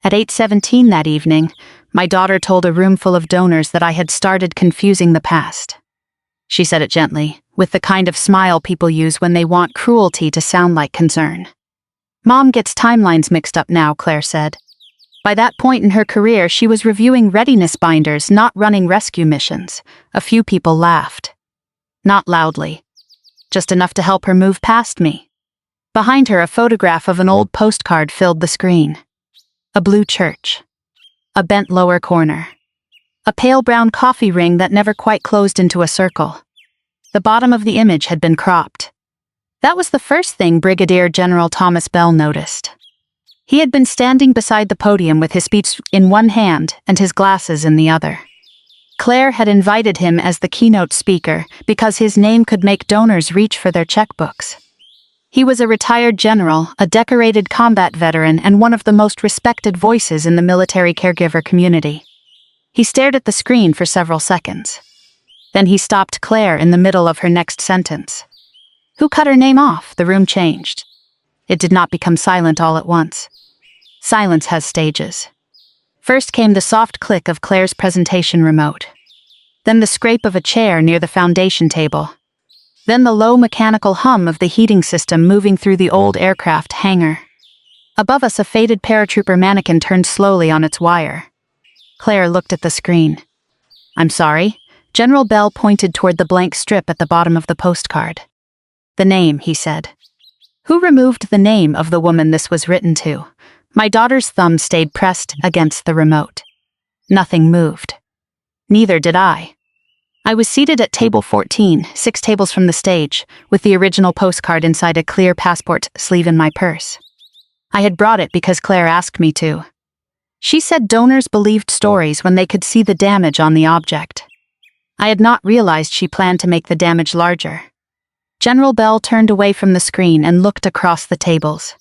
At 8:17 that evening, my daughter told a room full of donors that I had started confusing the past. She said it gently, with the kind of smile people use when they want cruelty to sound like concern. Mom gets timelines mixed up now, Claire said. By that point in her career, she was reviewing readiness binders, not running rescue missions. A few people laughed. Not loudly. Just enough to help her move past me. Behind her, a photograph of an old postcard filled the screen. A blue church. A bent lower corner. A pale brown coffee ring that never quite closed into a circle. The bottom of the image had been cropped. That was the first thing Brigadier General Thomas Bell noticed. He had been standing beside the podium with his speech in one hand and his glasses in the other. Claire had invited him as the keynote speaker because his name could make donors reach for their checkbooks. He was a retired general, a decorated combat veteran, and one of the most respected voices in the military caregiver community. He stared at the screen for several seconds. Then he stopped Claire in the middle of her next sentence. Who cut her name off? The room changed. It did not become silent all at once. Silence has stages. First came the soft click of Claire's presentation remote. Then the scrape of a chair near the foundation table. Then the low mechanical hum of the heating system moving through the old aircraft hangar. Above us, a faded paratrooper mannequin turned slowly on its wire. Claire looked at the screen. I'm sorry. General Bell pointed toward the blank strip at the bottom of the postcard. The name, he said. Who removed the name of the woman this was written to? My daughter's thumb stayed pressed against the remote. Nothing moved. Neither did I. I was seated at table 14, 6 tables from the stage, with the original postcard inside a clear passport sleeve in my purse. I had brought it because Claire asked me to. She said donors believed stories when they could see the damage on the object. I had not realized she planned to make the damage larger. General Bell turned away from the screen and looked across the tables.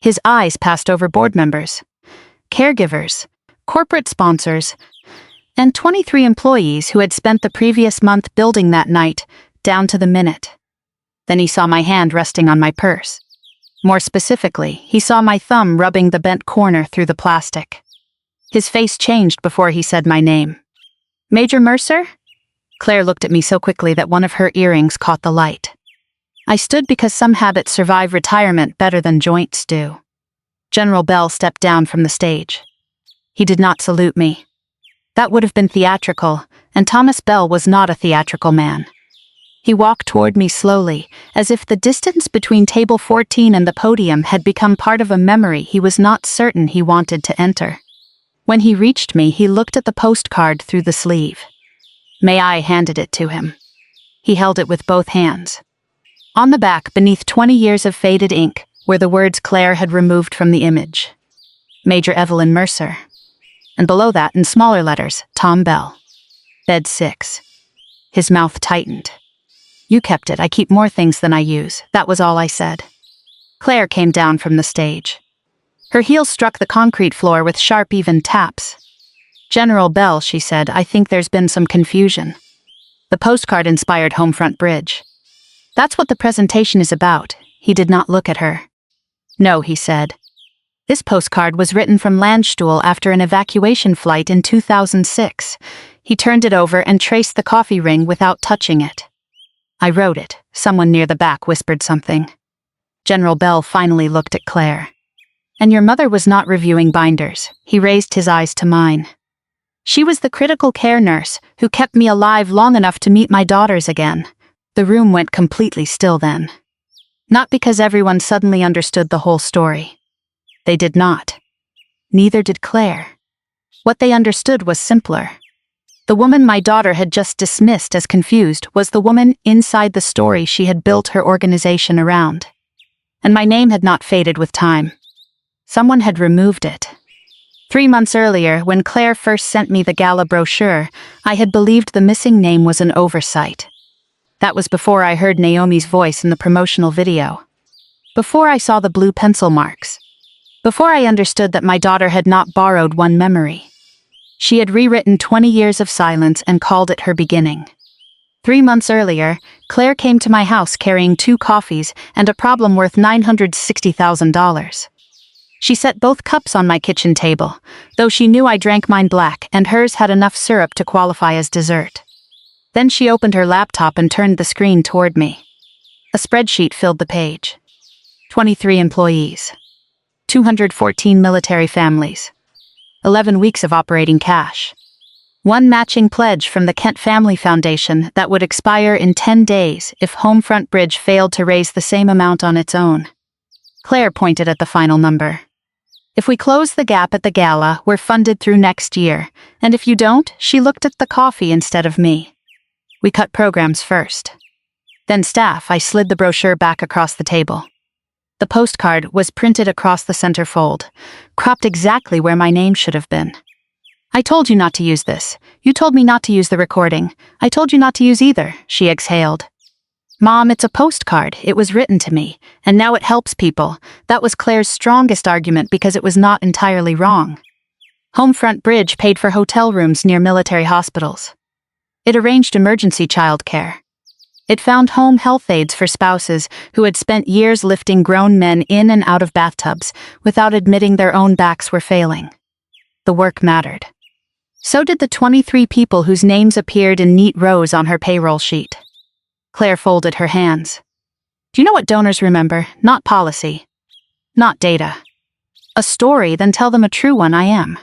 His eyes passed over board members, caregivers, corporate sponsors, and 23 employees who had spent the previous month building that night, down to the minute. Then he saw my hand resting on my purse. More specifically, he saw my thumb rubbing the bent corner through the plastic. His face changed before he said my name. Major Mercer? Claire looked at me so quickly that one of her earrings caught the light. I stood because some habits survive retirement better than joints do. General Bell stepped down from the stage. He did not salute me. That would have been theatrical, and Thomas Bell was not a theatrical man. He walked toward me slowly, as if the distance between table 14 and the podium had become part of a memory he was not certain he wanted to enter. When he reached me, he looked at the postcard through the sleeve. May I handed it to him. He held it with both hands. On the back, beneath 20 years of faded ink, were the words Claire had removed from the image. Major Evelyn Mercer. And below that, in smaller letters, Tom Bell. Bed 6. His mouth tightened. You kept it. I keep more things than I use. That was all I said. Claire came down from the stage. Her heels struck the concrete floor with sharp, even taps. General Bell, she said, I think there's been some confusion. The postcard inspired Homefront Bridge. That's what the presentation is about. He did not look at her. No, he said. This postcard was written from Landstuhl after an evacuation flight in 2006. He turned it over and traced the coffee ring without touching it. I wrote it. Someone near the back whispered something. General Bell finally looked at Claire. And your mother was not reviewing binders. He raised his eyes to mine. She was the critical care nurse who kept me alive long enough to meet my daughters again. The room went completely still then. Not because everyone suddenly understood the whole story. They did not. Neither did Claire. What they understood was simpler. The woman my daughter had just dismissed as confused was the woman inside the story she had built her organization around. And my name had not faded with time. Someone had removed it. 3 months earlier, when Claire first sent me the gala brochure, I had believed the missing name was an oversight. That was before I heard Naomi's voice in the promotional video. Before I saw the blue pencil marks. Before I understood that my daughter had not borrowed one memory. She had rewritten 20 years of silence and called it her beginning. 3 months earlier, Claire came to my house carrying 2 coffees and a problem worth $960,000. She set both cups on my kitchen table, though she knew I drank mine black and hers had enough syrup to qualify as dessert. Then she opened her laptop and turned the screen toward me. A spreadsheet filled the page. 23 employees. 214 military families. 11 weeks of operating cash. One matching pledge from the Kent Family Foundation that would expire in 10 days if Homefront Bridge failed to raise the same amount on its own. Claire pointed at the final number. If we close the gap at the gala, we're funded through next year, and if you don't, she looked at the coffee instead of me. We cut programs first. Then staff. I slid the brochure back across the table. The postcard was printed across the center fold, cropped exactly where my name should have been. I told you not to use this. You told me not to use the recording. I told you not to use either, she exhaled. Mom, it's a postcard. It was written to me, and now it helps people. That was Claire's strongest argument because it was not entirely wrong. Homefront Bridge paid for hotel rooms near military hospitals. It arranged emergency child care. It found home health aides for spouses who had spent years lifting grown men in and out of bathtubs without admitting their own backs were failing. The work mattered. So did the 23 people whose names appeared in neat rows on her payroll sheet. Claire folded her hands. Do you know what donors remember? Not policy. Not data. A story, then tell them a true one. I am.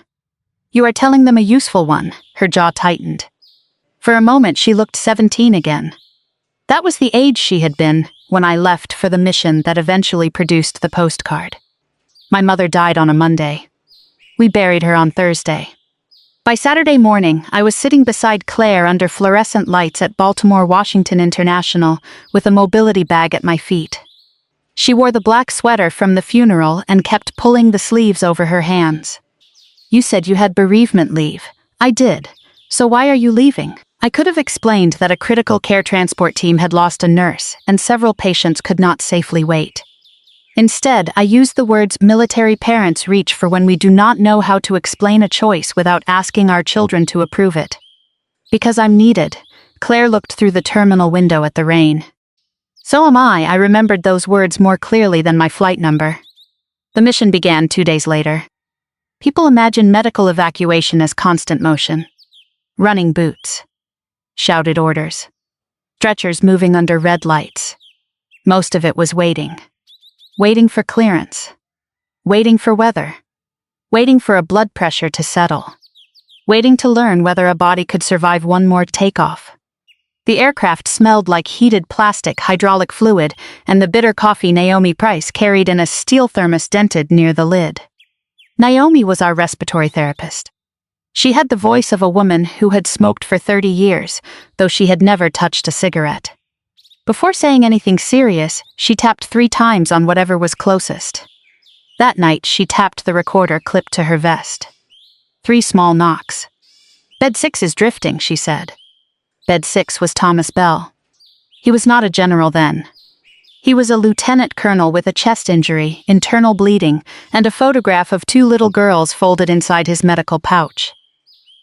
You are telling them a useful one. Her jaw tightened. For a moment she looked 17 again. That was the age she had been when I left for the mission that eventually produced the postcard. My mother died on a Monday. We buried her on Thursday. By Saturday morning, I was sitting beside Claire under fluorescent lights at Baltimore Washington International with a mobility bag at my feet. She wore the black sweater from the funeral and kept pulling the sleeves over her hands. You said you had bereavement leave. I did. So why are you leaving? I could have explained that a critical care transport team had lost a nurse and several patients could not safely wait. Instead, I used the words military parents reach for when we do not know how to explain a choice without asking our children to approve it. Because I'm needed. Claire looked through the terminal window at the rain. So am I. I remembered those words more clearly than my flight number. The mission began 2 days later. People imagine medical evacuation as constant motion. Running boots. Shouted orders. Stretchers moving under red lights. Most of it was waiting. Waiting for clearance. Waiting for weather. Waiting for a blood pressure to settle. Waiting to learn whether a body could survive one more takeoff. The aircraft smelled like heated plastic hydraulic fluid and the bitter coffee Naomi Price carried in a steel thermos dented near the lid. Naomi was our respiratory therapist. She had the voice of a woman who had smoked for 30 years, though she had never touched a cigarette. Before saying anything serious, she tapped 3 times on whatever was closest. That night, she tapped the recorder clipped to her vest. 3 small knocks. Bed 6 is drifting, she said. Bed 6 was Thomas Bell. He was not a general then. He was a lieutenant colonel with a chest injury, internal bleeding, and a photograph of 2 little girls folded inside his medical pouch.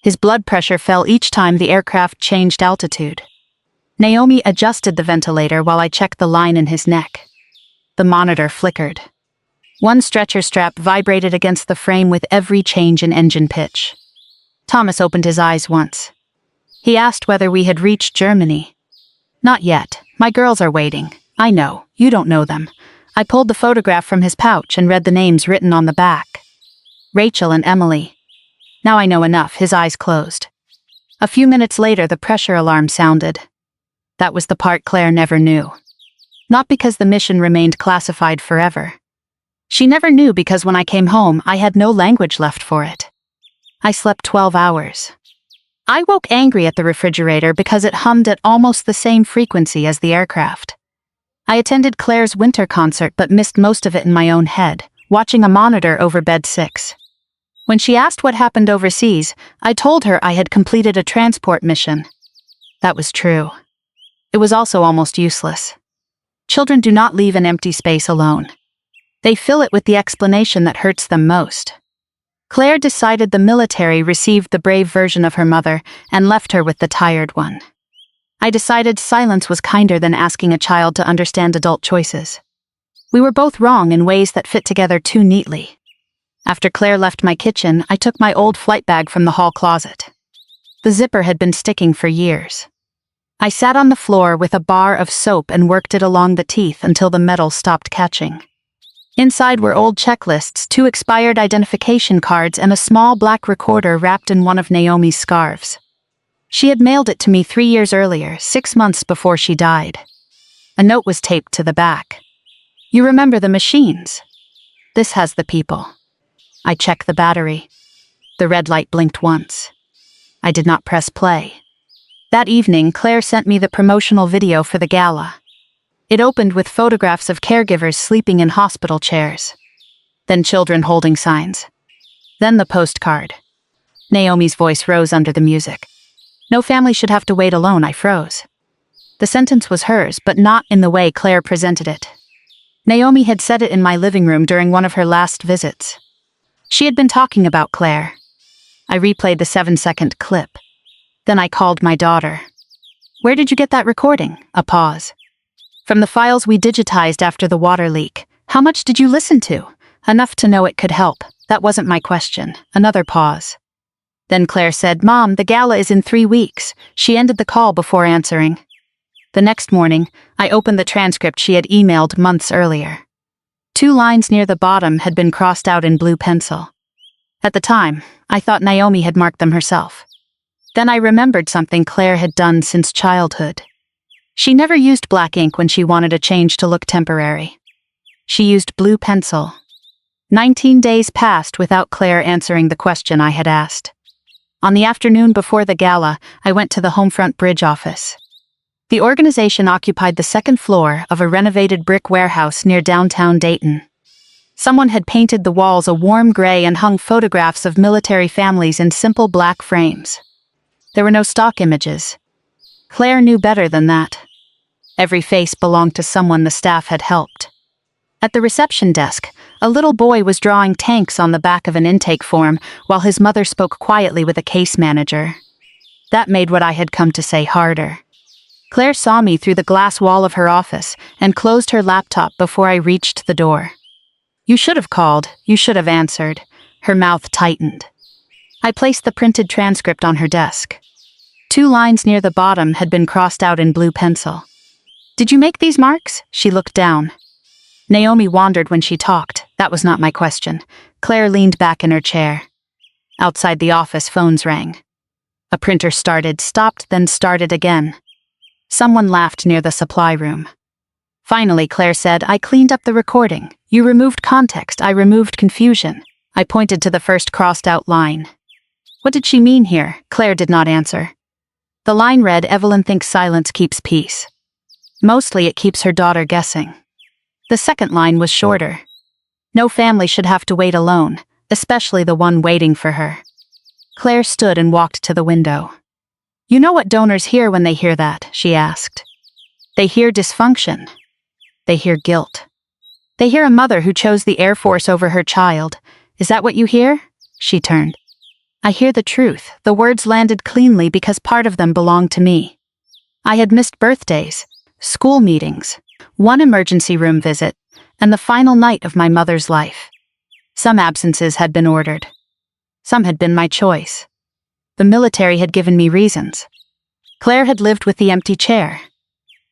His blood pressure fell each time the aircraft changed altitude. Naomi adjusted the ventilator while I checked the line in his neck. The monitor flickered. One stretcher strap vibrated against the frame with every change in engine pitch. Thomas opened his eyes once. He asked whether we had reached Germany. Not yet. My girls are waiting. I know. You don't know them. I pulled the photograph from his pouch and read the names written on the back. Rachel and Emily. Now I know enough. His eyes closed. A few minutes later, the pressure alarm sounded. That was the part Claire never knew. Not because the mission remained classified forever. She never knew because when I came home, I had no language left for it. I slept 12 hours. I woke angry at the refrigerator because it hummed at almost the same frequency as the aircraft. I attended Claire's winter concert but missed most of it in my own head, watching a monitor over bed 6. When she asked what happened overseas, I told her I had completed a transport mission. That was true. It was also almost useless. Children do not leave an empty space alone. They fill it with the explanation that hurts them most. Claire decided the military received the brave version of her mother and left her with the tired one. I decided silence was kinder than asking a child to understand adult choices. We were both wrong in ways that fit together too neatly. After Claire left my kitchen, I took my old flight bag from the hall closet. The zipper had been sticking for years. I sat on the floor with a bar of soap and worked it along the teeth until the metal stopped catching. Inside were old checklists, 2 expired identification cards, and a small black recorder wrapped in one of Naomi's scarves. She had mailed it to me 3 years earlier, 6 months before she died. A note was taped to the back. "You remember the machines? This has the people." I checked the battery. The red light blinked once. I did not press play. That evening, Claire sent me the promotional video for the gala. It opened with photographs of caregivers sleeping in hospital chairs. Then children holding signs. Then the postcard. Naomi's voice rose under the music. "No family should have to wait alone." I froze. The sentence was hers, but not in the way Claire presented it. Naomi had said it in my living room during one of her last visits. She had been talking about Claire. I replayed the 7-second clip. Then I called my daughter. "Where did you get that recording?" A pause. "From the files we digitized after the water leak." "How much did you listen to?" "Enough to know it could help." "That wasn't my question." Another pause. Then Claire said, "Mom, the gala is in 3 weeks." She ended the call before answering. The next morning, I opened the transcript she had emailed months earlier. 2 lines near the bottom had been crossed out in blue pencil. At the time, I thought Naomi had marked them herself. Then I remembered something Claire had done since childhood. She never used black ink when she wanted a change to look temporary. She used blue pencil. 19 days passed without Claire answering the question I had asked. On the afternoon before the gala, I went to the Homefront Bridge office. The organization occupied the 2nd floor of a renovated brick warehouse near downtown Dayton. Someone had painted the walls a warm gray and hung photographs of military families in simple black frames. There were no stock images. Claire knew better than that. Every face belonged to someone the staff had helped. At the reception desk, a little boy was drawing tanks on the back of an intake form while his mother spoke quietly with a case manager. That made what I had come to say harder. Claire saw me through the glass wall of her office and closed her laptop before I reached the door. "You should have called. You should have answered." Her mouth tightened. I placed the printed transcript on her desk. 2 lines near the bottom had been crossed out in blue pencil. "Did you make these marks?" She looked down. Naomi wandered when she talked. That was not my question. Claire leaned back in her chair. Outside the office, phones rang. A printer started, stopped, then started again. Someone laughed near the supply room. Finally, Claire said, "I cleaned up the recording. You removed context. I removed confusion." I pointed to the first crossed-out line. What did she mean here? Claire did not answer. The line read, "Evelyn thinks silence keeps peace." Mostly it keeps her daughter guessing. The second line was shorter. "No family should have to wait alone, especially the one waiting for her." Claire stood and walked to the window. "You know what donors hear when they hear that?" she asked. "They hear dysfunction. They hear guilt. They hear a mother who chose the Air Force over her child. Is that what you hear?" She turned. "I hear the truth." The words landed cleanly because part of them belonged to me. I had missed birthdays, school meetings, one emergency room visit, and the final night of my mother's life. Some absences had been ordered. Some had been my choice. The military had given me reasons. Claire had lived with the empty chair.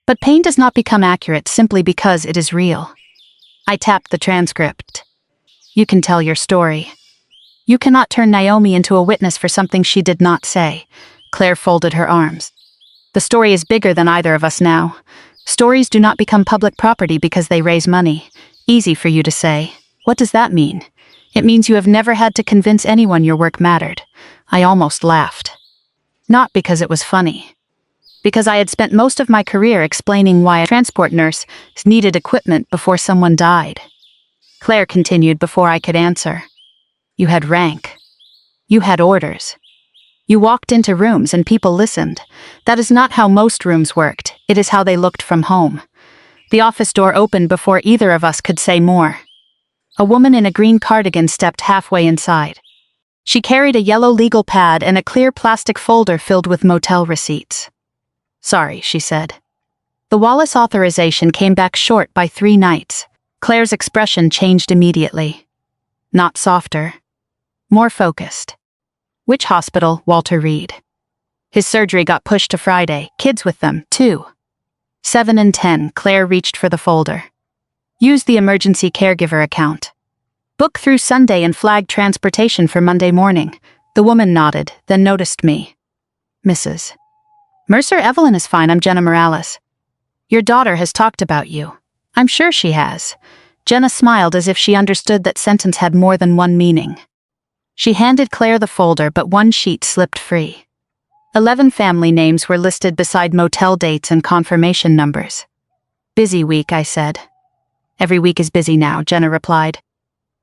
But pain does not become accurate simply because it is real. I tapped the transcript. "You can tell your story. You cannot turn Naomi into a witness for something she did not say." Claire folded her arms. "The story is bigger than either of us now. Stories do not become public property because they raise money." Easy for you to say. What does that mean? It means you have never had to convince anyone your work mattered. I almost laughed. Not because it was funny. Because I had spent most of my career explaining why a transport nurse needed equipment before someone died. Claire continued before I could answer. "You had rank. You had orders. You walked into rooms and people listened. That is not how most rooms worked. It is how they looked from home. The office door opened before either of us could say more. A woman in a green cardigan stepped halfway inside. She carried a yellow legal pad and a clear plastic folder filled with motel receipts. "Sorry," she said. The Wallace authorization came back short by 3 nights. Claire's expression changed immediately. Not softer. More focused. Which hospital? Walter Reed. His surgery got pushed to Friday. Kids with them, too. 7 and 10. Claire reached for the folder. Use the emergency caregiver account. Book through Sunday and flag transportation for Monday morning. The woman nodded, then noticed me. Mrs. Mercer. Evelyn is fine. I'm Jenna Morales. Your daughter has talked about you. I'm sure she has. Jenna smiled as if she understood that sentence had more than one meaning. She handed Claire the folder, but one sheet slipped free. 11 family names were listed beside motel dates and confirmation numbers. Busy week, I said. Every week is busy now, Jenna replied.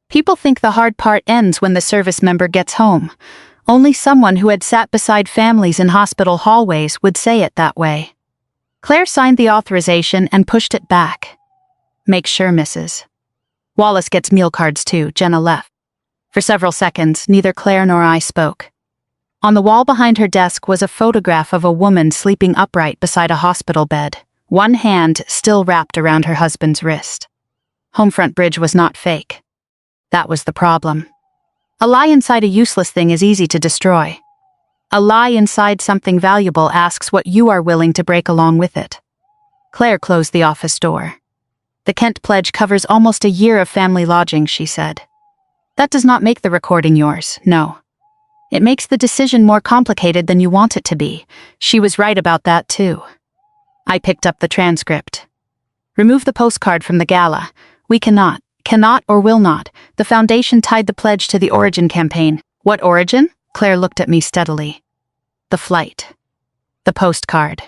People think the hard part ends when the service member gets home. Only someone who had sat beside families in hospital hallways would say it that way. Claire signed the authorization and pushed it back. Make sure, Mrs. Wallace gets meal cards too. Jenna left. For several seconds, neither Claire nor I spoke. On the wall behind her desk was a photograph of a woman sleeping upright beside a hospital bed, one hand still wrapped around her husband's wrist. Homefront Bridge was not fake. That was the problem. A lie inside a useless thing is easy to destroy. A lie inside something valuable asks what you are willing to break along with it. Claire closed the office door. The Kent pledge covers almost a year of family lodging, she said. That does not make the recording yours, no. It makes the decision more complicated than you want it to be. She was right about that too. I picked up the transcript. Remove the postcard from the gala. We cannot or will not. The foundation tied the pledge to the Origin campaign. What origin? Claire looked at me steadily. The flight. The postcard.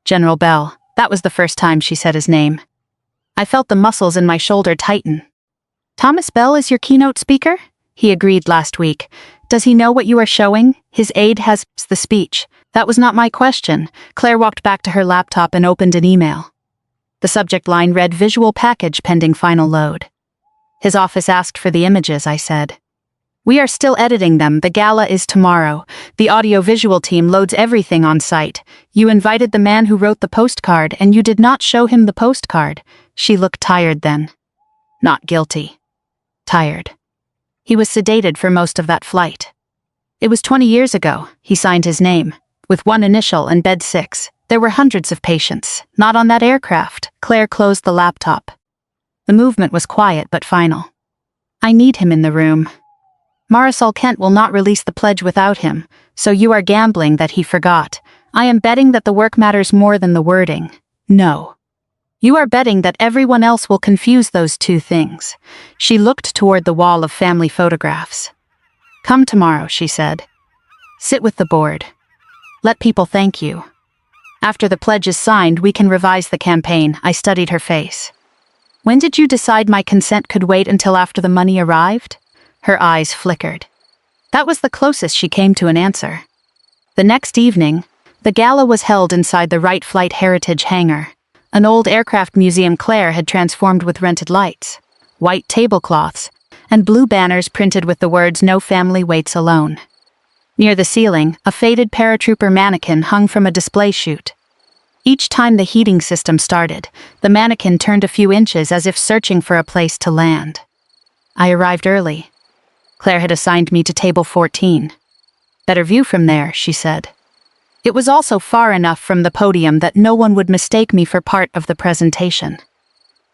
General Bell. That was the first time she said his name. I felt the muscles in my shoulder tighten. Thomas Bell is your keynote speaker? He agreed last week. Does he know what you are showing? His aide has the speech. That was not my question. Claire walked back to her laptop and opened an email. The subject line read visual package pending final load. His office asked for the images, I said. We are still editing them. The gala is tomorrow. The audio-visual team loads everything on site. You invited the man who wrote the postcard and you did not show him the postcard. She looked tired then. Not guilty. Tired. He was sedated for most of that flight. It was 20 years ago. He signed his name, with one initial and bed 6. There were hundreds of patients, not on that aircraft. Claire closed the laptop. The movement was quiet but final. I need him in the room. Marisol Kent will not release the pledge without him, so you are gambling that he forgot. I am betting that the work matters more than the wording. No. You are betting that everyone else will confuse those two things. She looked toward the wall of family photographs. Come tomorrow, she said. Sit with the board. Let people thank you. After the pledge is signed, we can revise the campaign. I studied her face. When did you decide my consent could wait until after the money arrived? Her eyes flickered. That was the closest she came to an answer. The next evening, the gala was held inside the Wright Flight Heritage hangar, an old aircraft museum Claire had transformed with rented lights, white tablecloths, and blue banners printed with the words "No family waits alone." Near the ceiling, a faded paratrooper mannequin hung from a display chute. Each time the heating system started, the mannequin turned a few inches as if searching for a place to land. I arrived early. Claire had assigned me to table 14. Better view from there, she said. It was also far enough from the podium that no one would mistake me for part of the presentation.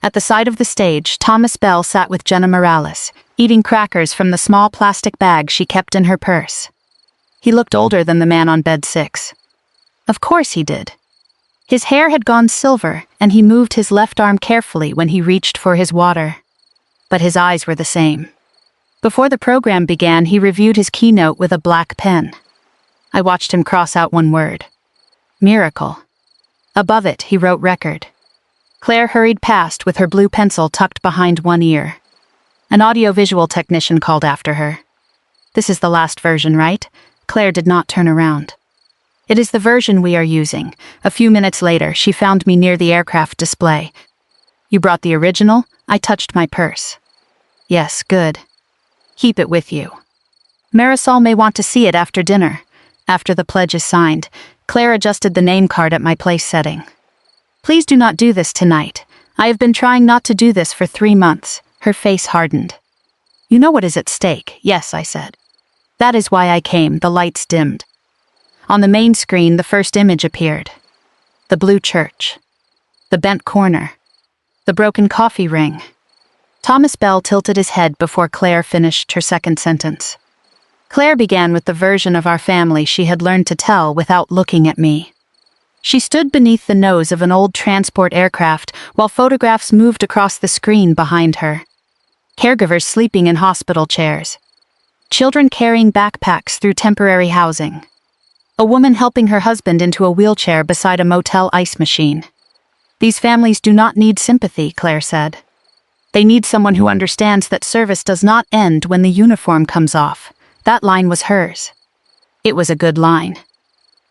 At the side of the stage, Thomas Bell sat with Jenna Morales, eating crackers from the small plastic bag she kept in her purse. He looked older than the man on bed 6. Of course he did. His hair had gone silver, and he moved his left arm carefully when he reached for his water. But his eyes were the same. Before the program began, he reviewed his keynote with a black pen. I watched him cross out one word. Miracle. Above it, he wrote record. Claire hurried past with her blue pencil tucked behind one ear. An audio-visual technician called after her. This is the last version, right? Claire did not turn around. It is the version we are using. A few minutes later, she found me near the aircraft display. You brought the original? I touched my purse. Yes, good. Keep it with you. Marisol may want to see it after dinner. After the pledge is signed, Claire adjusted the name card at my place setting. Please do not do this tonight. I have been trying not to do this for 3 months. Her face hardened. You know what is at stake. Yes, I said. That is why I came. The lights dimmed. On the main screen, the first image appeared. The blue church. The bent corner. The broken coffee ring. Thomas Bell tilted his head before Claire finished her second sentence. Claire began with the version of our family she had learned to tell without looking at me. She stood beneath the nose of an old transport aircraft while photographs moved across the screen behind her. Caregivers sleeping in hospital chairs. Children carrying backpacks through temporary housing. A woman helping her husband into a wheelchair beside a motel ice machine. These families do not need sympathy, Claire said. They need someone who understands that service does not end when the uniform comes off. That line was hers. It was a good line.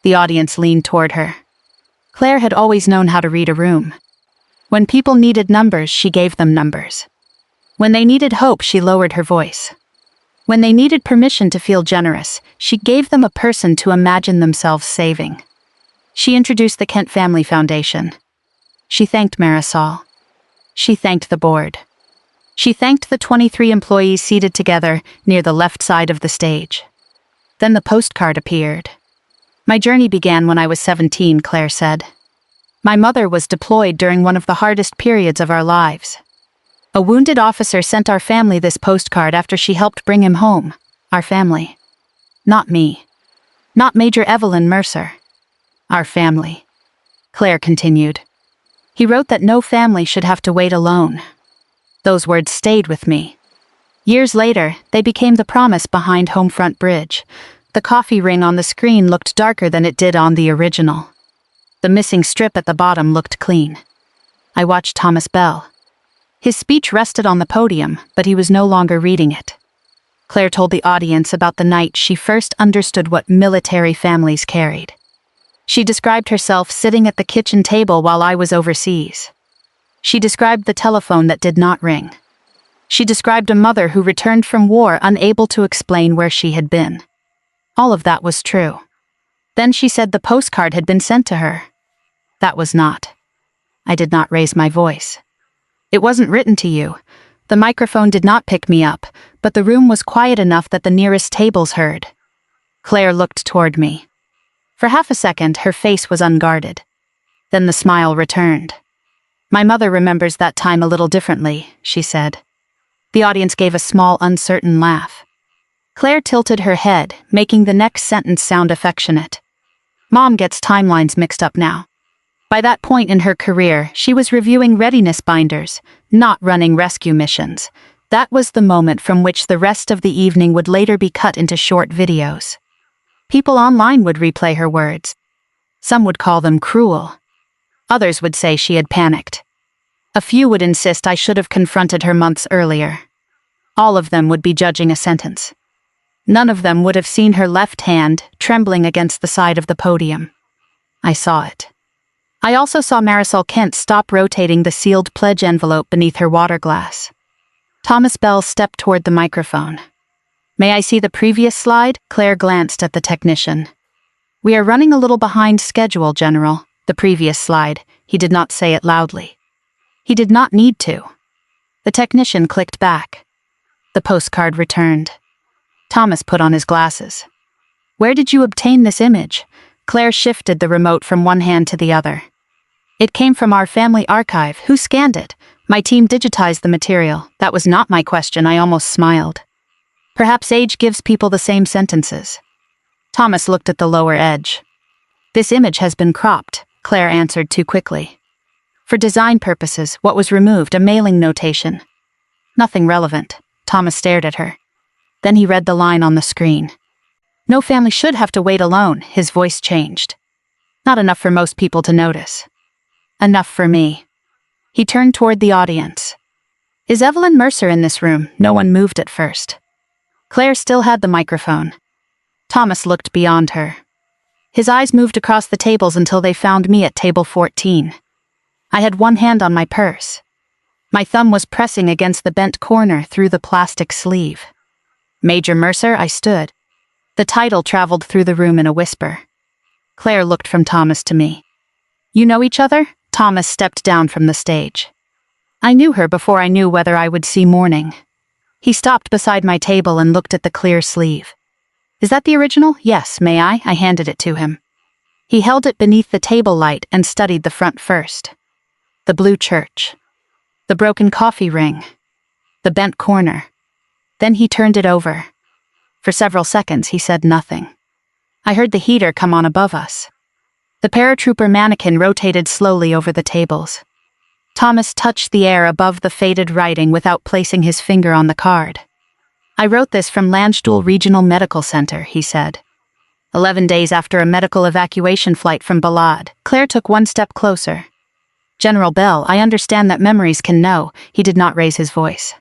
The audience leaned toward her. Claire had always known how to read a room. When people needed numbers, she gave them numbers. When they needed hope, she lowered her voice. When they needed permission to feel generous, she gave them a person to imagine themselves saving. She introduced the Kent Family Foundation. She thanked Marisol. She thanked the board. She thanked the 23 employees seated together near the left side of the stage. Then the postcard appeared. My journey began when I was 17, Claire said. My mother was deployed during one of the hardest periods of our lives. A wounded officer sent our family this postcard after she helped bring him home. Our family. Not me. Not Major Evelyn Mercer. Our family. Claire continued. He wrote that no family should have to wait alone. Those words stayed with me. Years later, they became the promise behind Homefront Bridge. The coffee ring on the screen looked darker than it did on the original. The missing strip at the bottom looked clean. I watched Thomas Bell. His speech rested on the podium, but he was no longer reading it. Claire told the audience about the night she first understood what military families carried. She described herself sitting at the kitchen table while I was overseas. She described the telephone that did not ring. She described a mother who returned from war unable to explain where she had been. All of that was true. Then she said the postcard had been sent to her. That was not. I did not raise my voice. It wasn't written to you. The microphone did not pick me up, but the room was quiet enough that the nearest tables heard. Claire looked toward me. For half a second, her face was unguarded. Then the smile returned. My mother remembers that time a little differently, she said. The audience gave a small, uncertain laugh. Claire tilted her head, making the next sentence sound affectionate. Mom gets timelines mixed up now. By that point in her career, she was reviewing readiness binders, not running rescue missions. That was the moment from which the rest of the evening would later be cut into short videos. People online would replay her words. Some would call them cruel. Others would say she had panicked. A few would insist I should have confronted her months earlier. All of them would be judging a sentence. None of them would have seen her left hand trembling against the side of the podium. I saw it. I also saw Marisol Kent stop rotating the sealed pledge envelope beneath her water glass. Thomas Bell stepped toward the microphone. May I see the previous slide? Claire glanced at the technician. We are running a little behind schedule, General. The previous slide. He did not say it loudly. He did not need to. The technician clicked back. The postcard returned. Thomas put on his glasses. Where did you obtain this image? Claire shifted the remote from one hand to the other. It came from our family archive. Who scanned it? My team digitized the material. That was not my question. I almost smiled. Perhaps age gives people the same sentences. Thomas looked at the lower edge. This image has been cropped, Claire answered too quickly. For design purposes, what was removed? A mailing notation. Nothing relevant. Thomas stared at her. Then he read the line on the screen. No family should have to wait alone. His voice changed. Not enough for most people to notice. Enough for me. He turned toward the audience. Is Evelyn Mercer in this room? No one moved at first. Claire still had the microphone. Thomas looked beyond her. His eyes moved across the tables until they found me at table 14. I had one hand on my purse. My thumb was pressing against the bent corner through the plastic sleeve. Major Mercer, I stood. The title traveled through the room in a whisper. Claire looked from Thomas to me. You know each other? Thomas stepped down from the stage. I knew her before I knew whether I would see morning. He stopped beside my table and looked at the clear sleeve. Is that the original? Yes, may I? I handed it to him. He held it beneath the table light and studied the front first. The blue church. The broken coffee ring. The bent corner. Then he turned it over. For several seconds he said nothing. I heard the heater come on above us. The paratrooper mannequin rotated slowly over the tables. Thomas touched the air above the faded writing without placing his finger on the card. I wrote this from Landstuhl Regional Medical Center, he said. 11 days after a medical evacuation flight from Balad, Claire took one step closer. General Bell, I understand that memories can know. He did not raise his voice.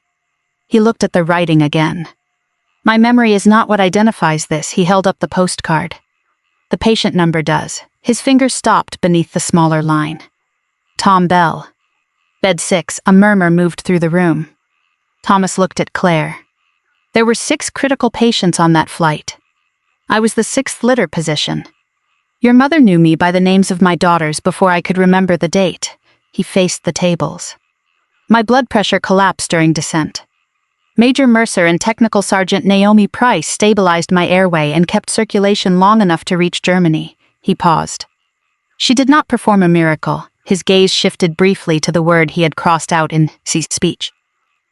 He looked at the writing again. My memory is not what identifies this. He held up the postcard. The patient number does. His fingers stopped beneath the smaller line. Tom Bell. Bed 6, a murmur moved through the room. Thomas looked at Claire. There were 6 critical patients on that flight. I was the 6th litter position. Your mother knew me by the names of my daughters before I could remember the date. He faced the tables. My blood pressure collapsed during descent. Major Mercer and Technical Sergeant Naomi Price stabilized my airway and kept circulation long enough to reach Germany. He paused. She did not perform a miracle. His gaze shifted briefly to the word he had crossed out in his speech.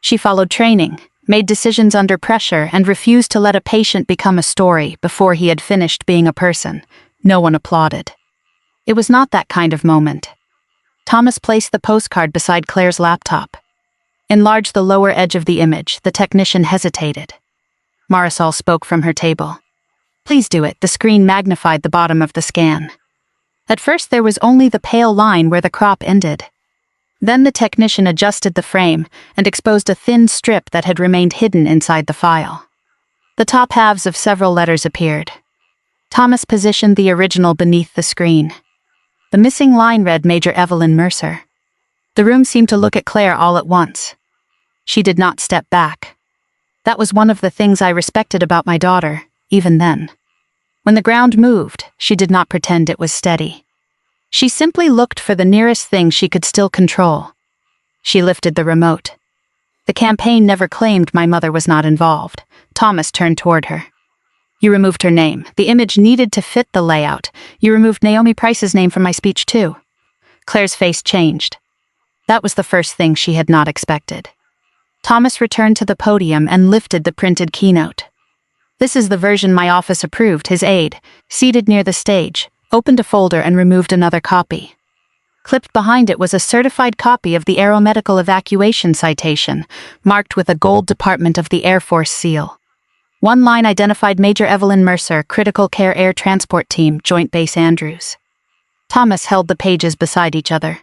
She followed training, made decisions under pressure, and refused to let a patient become a story before he had finished being a person. No one applauded. It was not that kind of moment. Thomas placed the postcard beside Claire's laptop. Enlarged the lower edge of the image. The technician hesitated. Marisol spoke from her table. Please do it. The screen magnified the bottom of the scan. At first there was only the pale line where the crop ended. Then the technician adjusted the frame and exposed a thin strip that had remained hidden inside the file. The top halves of several letters appeared. Thomas positioned the original beneath the screen. The missing line read Major Evelyn Mercer. The room seemed to look at Claire all at once. She did not step back. That was one of the things I respected about my daughter, even then. When the ground moved, she did not pretend it was steady. She simply looked for the nearest thing she could still control. She lifted the remote. The campaign never claimed my mother was not involved. Thomas turned toward her. You removed her name. The image needed to fit the layout. You removed Naomi Price's name from my speech too. Claire's face changed. That was the first thing she had not expected. Thomas returned to the podium and lifted the printed keynote. This is the version my office approved. His aide, seated near the stage, opened a folder and removed another copy. Clipped behind it was a certified copy of the aeromedical evacuation citation, marked with a gold Department of the Air Force seal. One line identified Major Evelyn Mercer, Critical Care Air Transport Team, Joint Base Andrews. Thomas held the pages beside each other.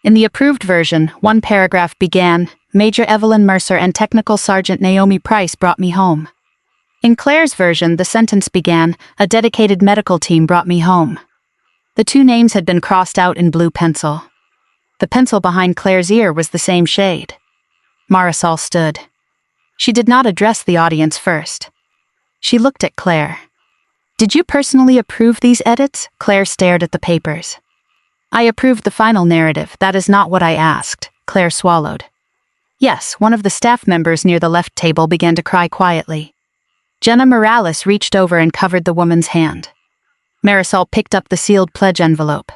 In the approved version, one paragraph began, Major Evelyn Mercer and Technical Sergeant Naomi Price brought me home. In Claire's version, the sentence began, a dedicated medical team brought me home. The 2 names had been crossed out in blue pencil. The pencil behind Claire's ear was the same shade. Marisol stood. She did not address the audience first. She looked at Claire. Did you personally approve these edits? Claire stared at the papers. I approved the final narrative. That is not what I asked. Claire swallowed. Yes, one of the staff members near the left table began to cry quietly. Jenna Morales reached over and covered the woman's hand. Marisol picked up the sealed pledge envelope.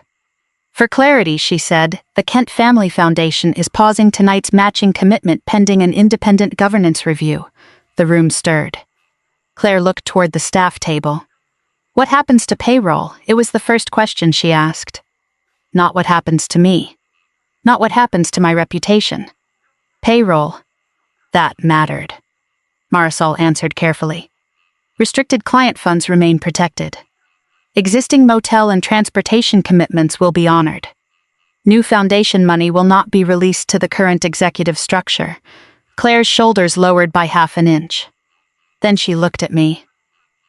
For clarity, she said, the Kent Family Foundation is pausing tonight's matching commitment pending an independent governance review. The room stirred. Claire looked toward the staff table. What happens to payroll? It was the first question she asked. Not what happens to me. Not what happens to my reputation. Payroll. That mattered. Marisol answered carefully. Restricted client funds remain protected. Existing motel and transportation commitments will be honored. New foundation money will not be released to the current executive structure. Claire's shoulders lowered by half an inch. Then she looked at me.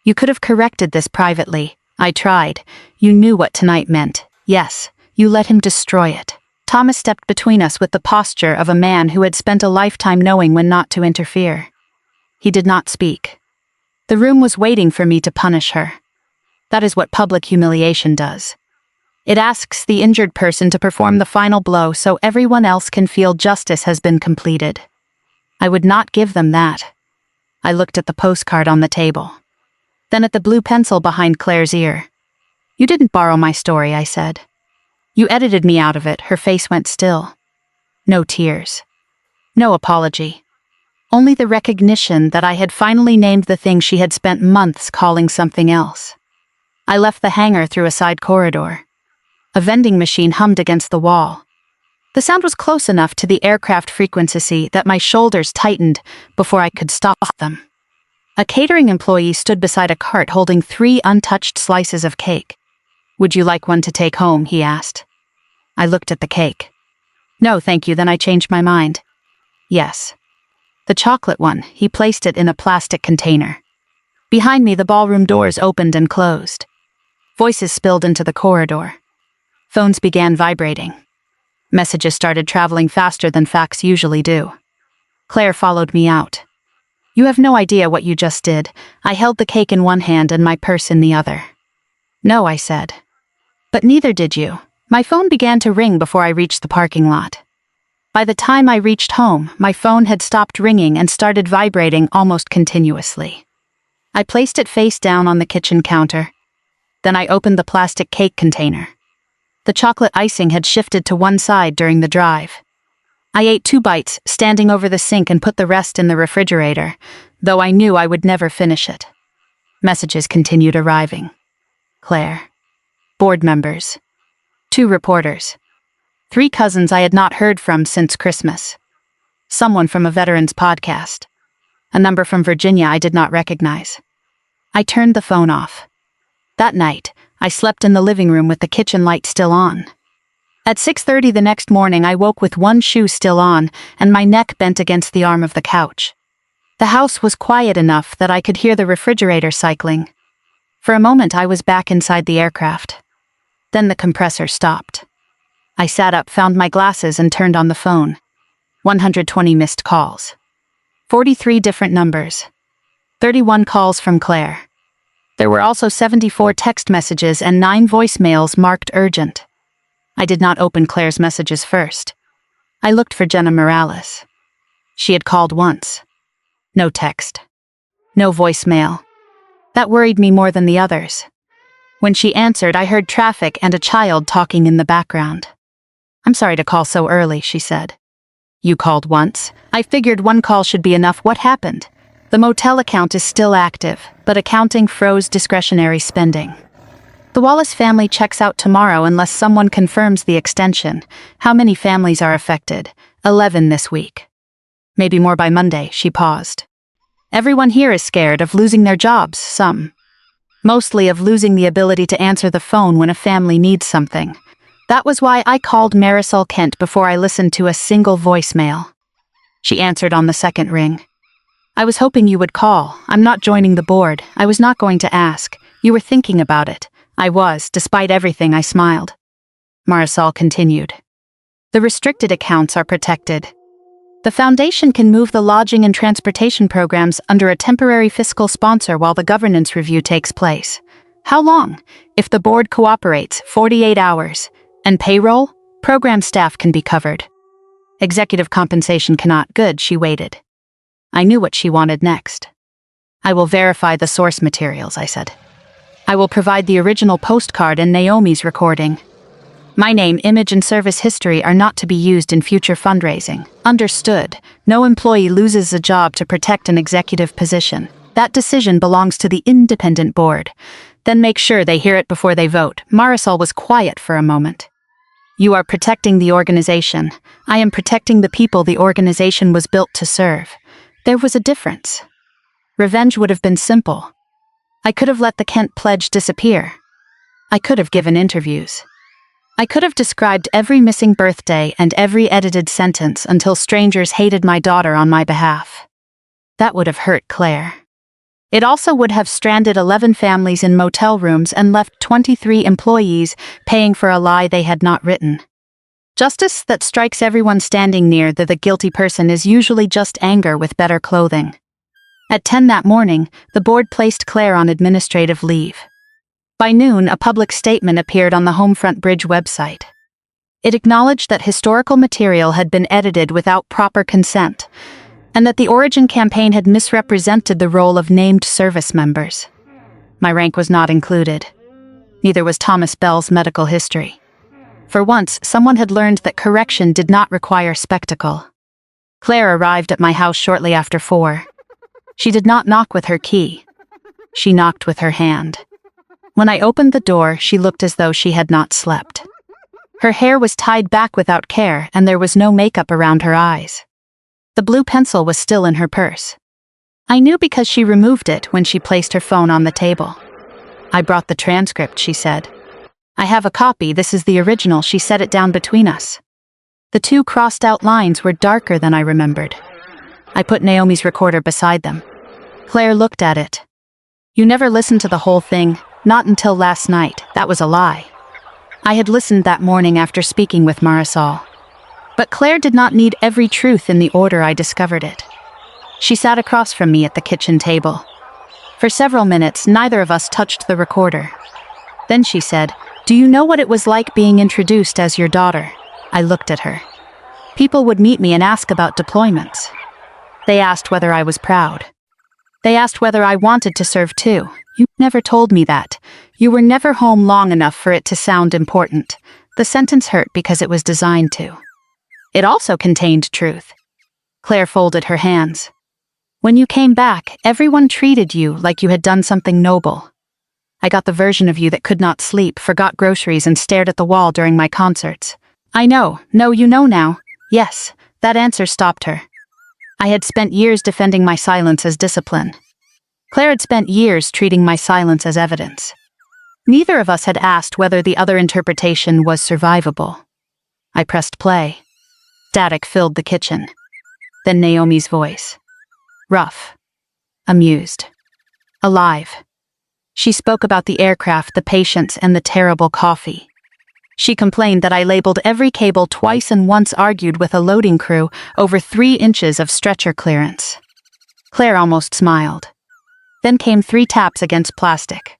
You could have corrected this privately. I tried. You knew what tonight meant. Yes, you let him destroy it. Thomas stepped between us with the posture of a man who had spent a lifetime knowing when not to interfere. He did not speak. The room was waiting for me to punish her. That is what public humiliation does. It asks the injured person to perform the final blow so everyone else can feel justice has been completed. I would not give them that. I looked at the postcard on the table. Then at the blue pencil behind Claire's ear. You didn't borrow my story, I said. You edited me out of it. Her face went still. No tears. No apology. Only the recognition that I had finally named the thing she had spent months calling something else. I left the hangar through a side corridor. A vending machine hummed against the wall. The sound was close enough to the aircraft frequency that my shoulders tightened before I could stop them. A catering employee stood beside a cart holding 3 untouched slices of cake. Would you like one to take home? He asked. I looked at the cake. No, thank you. Then I changed my mind. Yes. The chocolate one. He placed it in a plastic container. Behind me, the ballroom doors opened and closed. Voices spilled into the corridor. Phones began vibrating. Messages started traveling faster than fax usually do. Claire followed me out. You have no idea what you just did. I held the cake in one hand and my purse in the other. No, I said. But neither did you. My phone began to ring before I reached the parking lot. By the time I reached home, my phone had stopped ringing and started vibrating almost continuously. I placed it face down on the kitchen counter. Then I opened the plastic cake container. The chocolate icing had shifted to one side during the drive. I ate 2 bites, standing over the sink, and put the rest in the refrigerator, though I knew I would never finish it. Messages continued arriving. Claire. Board members. 2 reporters. 3 cousins I had not heard from since Christmas. Someone from a veterans podcast. A number from Virginia I did not recognize. I turned the phone off. That night, I slept in the living room with the kitchen light still on. At 6:30 the next morning, I woke with one shoe still on and my neck bent against the arm of the couch. The house was quiet enough that I could hear the refrigerator cycling. For a moment, I was back inside the aircraft. Then the compressor stopped. I sat up, found my glasses, and turned on the phone. 120 missed calls. 43 different numbers. 31 calls from Claire. There were also 74 text messages and 9 voicemails marked urgent. I did not open Claire's messages first. I looked for Jenna Morales. She had called once. No text. No voicemail. That worried me more than the others. When she answered, I heard traffic and a child talking in the background. I'm sorry to call so early, she said. You called once. I figured one call should be enough. What happened? The motel account is still active, but accounting froze discretionary spending. The Wallace family checks out tomorrow unless someone confirms the extension. How many families are affected? 11 this week. Maybe more by Monday, she paused. Everyone here is scared of losing their jobs, some. Mostly of losing the ability to answer the phone when a family needs something. That was why I called Marisol Kent before I listened to a single voicemail. She answered on the second ring. I was hoping you would call. I'm not joining the board. I was not going to ask. You were thinking about it. I was, despite everything. I smiled. Marisol continued. The restricted accounts are protected. The foundation can move the lodging and transportation programs under a temporary fiscal sponsor while the governance review takes place. How long? If the board cooperates, 48 hours. And payroll? Program staff can be covered. Executive compensation cannot. Good, she waited. I knew what she wanted next. I will verify the source materials, I said. I will provide the original postcard and Naomi's recording. My name, image, and service history are not to be used in future fundraising. Understood. No employee loses a job to protect an executive position. That decision belongs to the independent board. Then make sure they hear it before they vote. Marisol was quiet for a moment. You are protecting the organization. I am protecting the people the organization was built to serve. There was a difference. Revenge would have been simple. I could have let the Kent pledge disappear. I could have given interviews. I could have described every missing birthday and every edited sentence until strangers hated my daughter on my behalf. That would have hurt Claire. It also would have stranded 11 families in motel rooms and left 23 employees paying for a lie they had not written. Justice that strikes everyone standing near the guilty person is usually just anger with better clothing. At 10 that morning, the board placed Claire on administrative leave. By noon, a public statement appeared on the Homefront Bridge website. It acknowledged that historical material had been edited without proper consent, and that the Origin campaign had misrepresented the role of named service members. My rank was not included. Neither was Thomas Bell's medical history. For once, someone had learned that correction did not require spectacle. Claire arrived at my house shortly after 4. She did not knock with her key. She knocked with her hand. When I opened the door, she looked as though she had not slept. Her hair was tied back without care, and there was no makeup around her eyes. The blue pencil was still in her purse. I knew because she removed it when she placed her phone on the table. "I brought the transcript," she said. "I have a copy, this is the original," she set it down between us. The 2 crossed-out lines were darker than I remembered. I put Naomi's recorder beside them. Claire looked at it. "You never listened to the whole thing, not until last night. That was a lie." I had listened that morning after speaking with Marisol. But Claire did not need every truth in the order I discovered it. She sat across from me at the kitchen table. For several minutes, neither of us touched the recorder. Then she said, "Do you know what it was like being introduced as your daughter?" I looked at her. "People would meet me and ask about deployments. They asked whether I was proud. They asked whether I wanted to serve too. You never told me that. You were never home long enough for it to sound important." The sentence hurt because it was designed to. It also contained truth. Claire folded her hands. "When you came back, everyone treated you like you had done something noble. I got the version of you that could not sleep, forgot groceries, and stared at the wall during my concerts. I know. No, you know now. Yes." That answer stopped her. I had spent years defending my silence as discipline. Claire had spent years treating my silence as evidence. Neither of us had asked whether the other interpretation was survivable. I pressed play. Static filled the kitchen. Then Naomi's voice. Rough. Amused. Alive. She spoke about the aircraft, the patients, and the terrible coffee. She complained that I labeled every cable twice and once argued with a loading crew over 3 inches of stretcher clearance. Claire almost smiled. Then came 3 taps against plastic.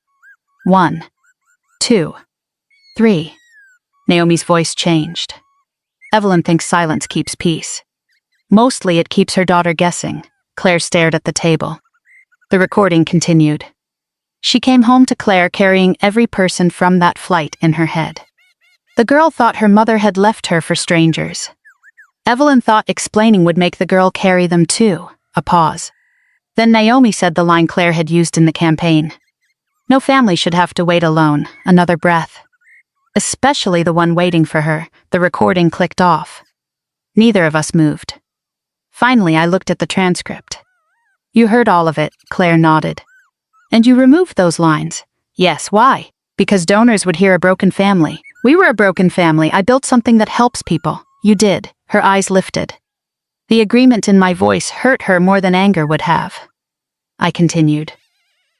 1, 2, 3. Naomi's voice changed. "Evelyn thinks silence keeps peace. Mostly it keeps her daughter guessing." Claire stared at the table. The recording continued. She came home to Claire carrying every person from that flight in her head. The girl thought her mother had left her for strangers. Evelyn thought explaining would make the girl carry them too. A pause. Then Naomi said the line Claire had used in the campaign. "No family should have to wait alone." Another breath. Especially the one waiting for her. The recording clicked off. Neither of us moved. Finally, I looked at the transcript. "You heard all of it," Claire nodded. "And you removed those lines?" "Yes, why?" "Because donors would hear a broken family. We were a broken family. I built something that helps people." "You did." Her eyes lifted. The agreement in my voice hurt her more than anger would have. I continued.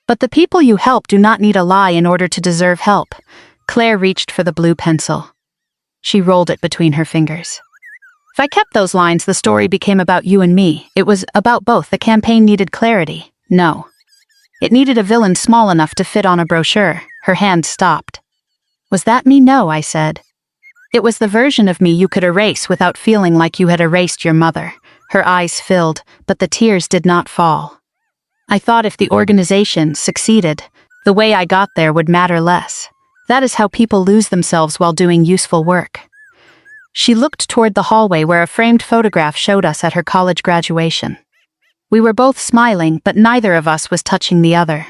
"But the people you help do not need a lie in order to deserve help." Claire reached for the blue pencil. She rolled it between her fingers. "If I kept those lines, the story became about you and me. It was about both. The campaign needed clarity." "No. It needed a villain small enough to fit on a brochure." Her hand stopped. "Was that me?" "No," I said. "It was the version of me you could erase without feeling like you had erased your mother." Her eyes filled, but the tears did not fall. "I thought if the organization succeeded, the way I got there would matter less. That is how people lose themselves while doing useful work." She looked toward the hallway where a framed photograph showed us at her college graduation. We were both smiling, but neither of us was touching the other.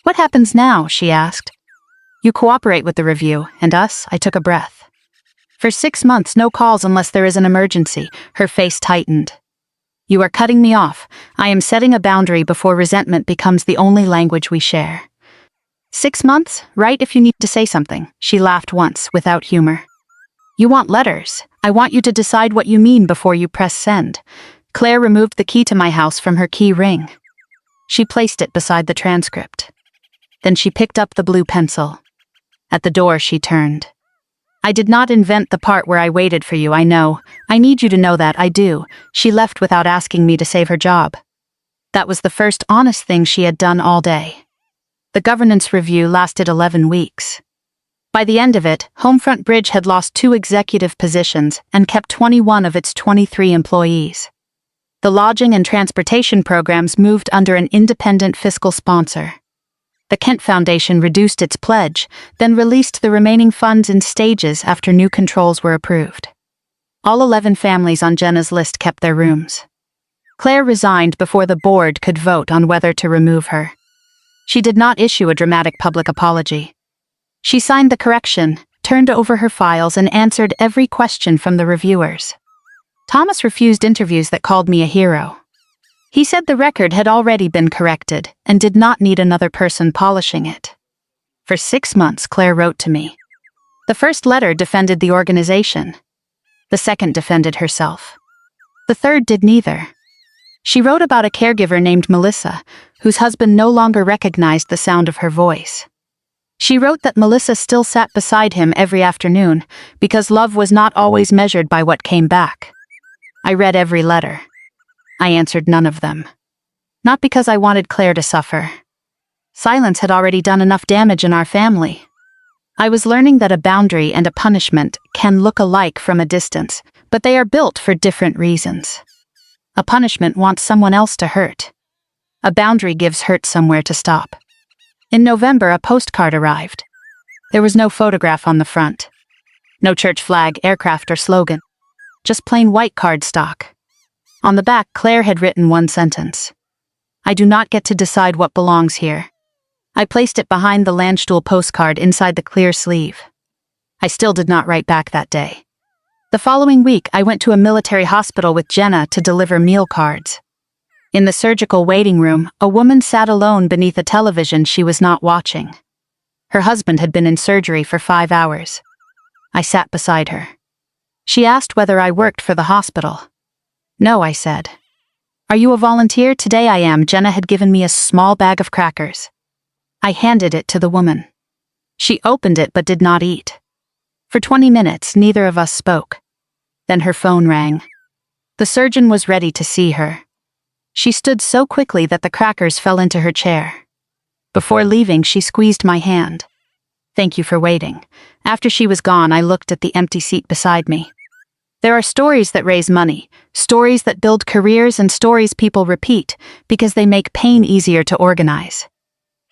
"What happens now?" she asked. "You cooperate with the review, and us?" I took a breath. "For 6 months, no calls unless there is an emergency." Her face tightened. "You are cutting me off. I am setting a boundary before resentment becomes the only language we share." 6 months? Right if you need to say something." She laughed once, without humor. "You want letters. I want you to decide what you mean before you press send." Claire removed the key to my house from her key ring. She placed it beside the transcript. Then she picked up the blue pencil. At the door, she turned. "I did not invent the part where I waited for you, I know. I need you to know that, I do." She left without asking me to save her job. That was the first honest thing she had done all day. The governance review lasted 11 weeks. By the end of it, Homefront Bridge had lost 2 executive positions and kept 21 of its 23 employees. The lodging and transportation programs moved under an independent fiscal sponsor. The Kent Foundation reduced its pledge, then released the remaining funds in stages after new controls were approved. All 11 families on Jenna's list kept their rooms. Claire resigned before the board could vote on whether to remove her. She did not issue a dramatic public apology. She signed the correction, turned over her files, and answered every question from the reviewers. Thomas refused interviews that called me a hero. He said the record had already been corrected and did not need another person polishing it. For 6 months, Claire wrote to me. The first letter defended the organization. The second defended herself. The third did neither. She wrote about a caregiver named Melissa, whose husband no longer recognized the sound of her voice. She wrote that Melissa still sat beside him every afternoon because love was not always measured by what came back. I read every letter. I answered none of them. Not because I wanted Claire to suffer. Silence had already done enough damage in our family. I was learning that a boundary and a punishment can look alike from a distance, but they are built for different reasons. A punishment wants someone else to hurt. A boundary gives hurt somewhere to stop. In November, a postcard arrived. There was no photograph on the front. No church flag, aircraft, or slogan. Just plain white cardstock. On the back, Claire had written one sentence. I do not get to decide what belongs here. I placed it behind the Landstuhl postcard inside the clear sleeve. I still did not write back that day. The following week, I went to a military hospital with Jenna to deliver meal cards. In the surgical waiting room, a woman sat alone beneath a television she was not watching. Her husband had been in surgery for 5 hours. I sat beside her. She asked whether I worked for the hospital. No, I said. Are you a volunteer? Today I am. Jenna had given me a small bag of crackers. I handed it to the woman. She opened it but did not eat. For 20 minutes, neither of us spoke. Then her phone rang. The surgeon was ready to see her. She stood so quickly that the crackers fell into her chair. Before leaving, she squeezed my hand. Thank you for waiting. After she was gone, I looked at the empty seat beside me. There are stories that raise money, stories that build careers, and stories people repeat because they make pain easier to organize.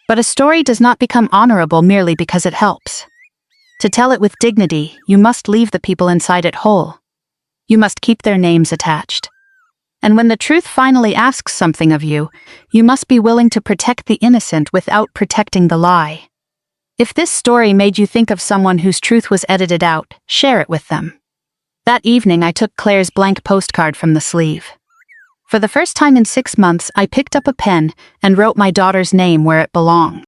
But a story does not become honorable merely because it helps. To tell it with dignity, you must leave the people inside it whole. You must keep their names attached. And when the truth finally asks something of you, you must be willing to protect the innocent without protecting the lie. If this story made you think of someone whose truth was edited out, share it with them. That evening, I took Claire's blank postcard from the sleeve. For the first time in 6 months, I picked up a pen and wrote my daughter's name where it belonged.